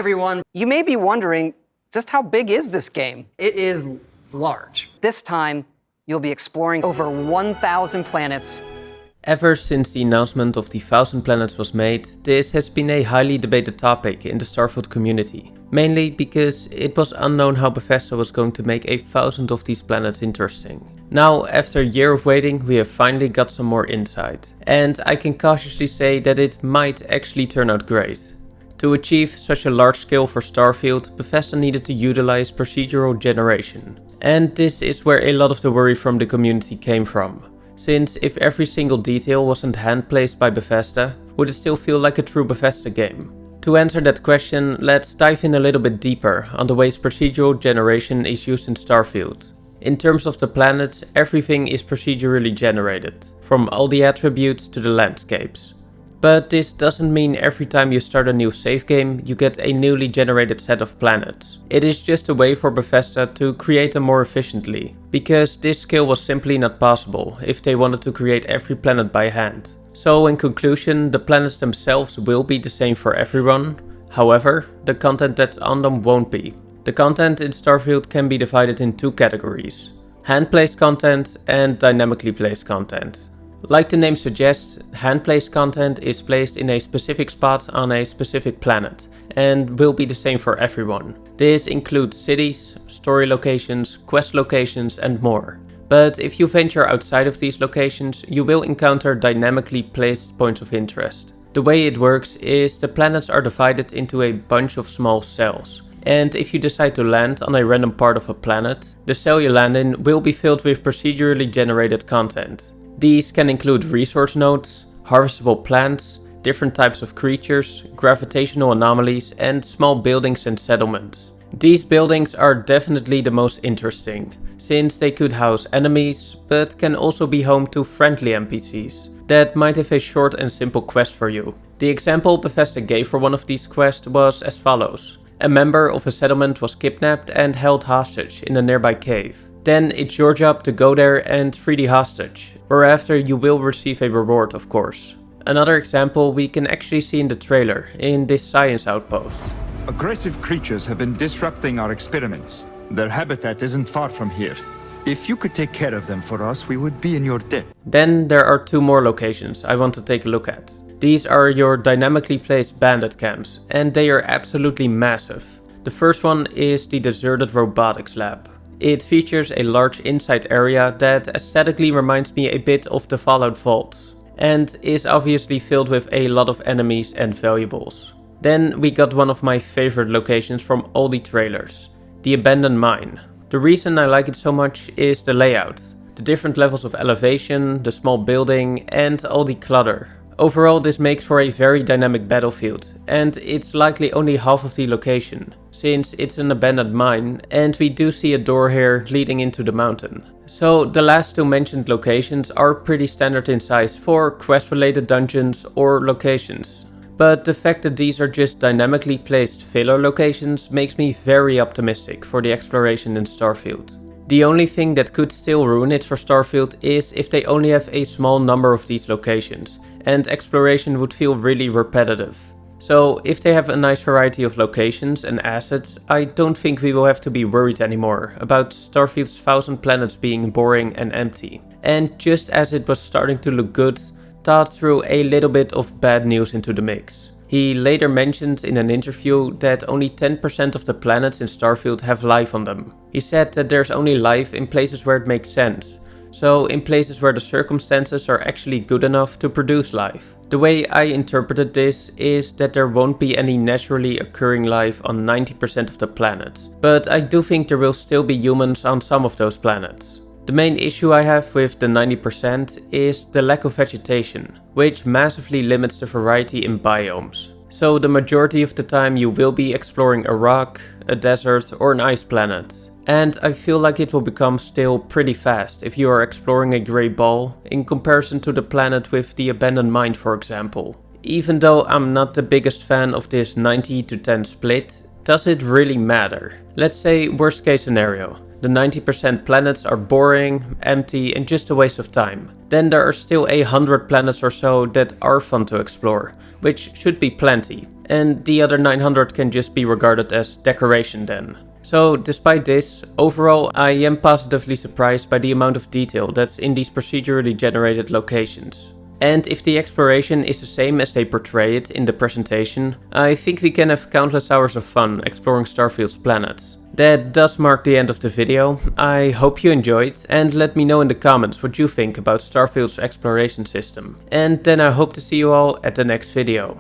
everyone. You may be wondering, just how big is this game? It is large. This time, you'll be exploring over 1,000 planets. Ever since the announcement of the 1,000 planets was made, this has been a highly debated topic in the Starfield community. Mainly because it was unknown how Bethesda was going to make 1,000 of these planets interesting. Now, after a year of waiting, we have finally got some more insight. And I can cautiously say that it might actually turn out great. To achieve such a large scale for Starfield, Bethesda needed to utilize procedural generation. And this is where a lot of the worry from the community came from. Since if every single detail wasn't hand-placed by Bethesda, would it still feel like a true Bethesda game? To answer that question, let's dive in a little bit deeper on the ways procedural generation is used in Starfield. In terms of the planets, everything is procedurally generated, from all the attributes to the landscapes. But this doesn't mean every time you start a new save game, you get a newly generated set of planets. It is just a way for Bethesda to create them more efficiently, because this scale was simply not possible if they wanted to create every planet by hand. So in conclusion, the planets themselves will be the same for everyone. However, the content that's on them won't be. The content in Starfield can be divided in two categories: hand-placed content and dynamically placed content. Like the name suggests, hand-placed content is placed in a specific spot on a specific planet and will be the same for everyone. This includes cities, story locations, quest locations and more. But if you venture outside of these locations, you will encounter dynamically placed points of interest. The way it works is the planets are divided into a bunch of small cells. And if you decide to land on a random part of a planet, the cell you land in will be filled with procedurally generated content. These can include resource nodes, harvestable plants, different types of creatures, gravitational anomalies, and small buildings and settlements. These buildings are definitely the most interesting, since they could house enemies, but can also be home to friendly NPCs that might have a short and simple quest for you. The example Bethesda gave for one of these quests was as follows. A member of a settlement was kidnapped and held hostage in a nearby cave. Then it's your job to go there and free the hostage, whereafter you will receive a reward, of course. Another example we can actually see in the trailer, in this science outpost. Aggressive creatures have been disrupting our experiments. Their habitat isn't far from here. If you could take care of them for us, we would be in your debt. Then there are two more locations I want to take a look at. These are your dynamically placed bandit camps, and they are absolutely massive. The first one is the deserted robotics lab. It features a large inside area that aesthetically reminds me a bit of the Fallout Vault, and is obviously filled with a lot of enemies and valuables. Then we got one of my favorite locations from all the trailers, the abandoned mine. The reason I like it so much is the layout, the different levels of elevation, the small building, and all the clutter. Overall, this makes for a very dynamic battlefield, and it's likely only half of the location, since it's an abandoned mine and we do see a door here leading into the mountain. So the last two mentioned locations are pretty standard in size for quest-related dungeons or locations. But the fact that these are just dynamically placed filler locations makes me very optimistic for the exploration in Starfield. The only thing that could still ruin it for Starfield is if they only have a small number of these locations, and exploration would feel really repetitive. So if they have a nice variety of locations and assets, I don't think we will have to be worried anymore about Starfield's 1,000 planets being boring and empty. And just as it was starting to look good, Todd threw a little bit of bad news into the mix. He later mentioned in an interview that only 10% of the planets in Starfield have life on them. He said that there's only life in places where it makes sense. So in places where the circumstances are actually good enough to produce life. The way I interpreted this is that there won't be any naturally occurring life on 90% of the planet. But I do think there will still be humans on some of those planets. The main issue I have with the 90% is the lack of vegetation, which massively limits the variety in biomes. So the majority of the time you will be exploring a rock, a desert or an ice planet. And I feel like it will become stale pretty fast if you are exploring a grey ball in comparison to the planet with the abandoned mine, for example. Even though I'm not the biggest fan of this 90-10 split, does it really matter? Let's say worst case scenario. The 90% planets are boring, empty and just a waste of time. Then there are still 100 planets or so that are fun to explore, which should be plenty. and the other 900 can just be regarded as decoration then. So despite this, overall I am positively surprised by the amount of detail that's in these procedurally generated locations. And if the exploration is the same as they portray it in the presentation, I think we can have countless hours of fun exploring Starfield's planets. That does mark the end of the video. I hope you enjoyed, and let me know in the comments what you think about Starfield's exploration system. And then I hope to see you all at the next video.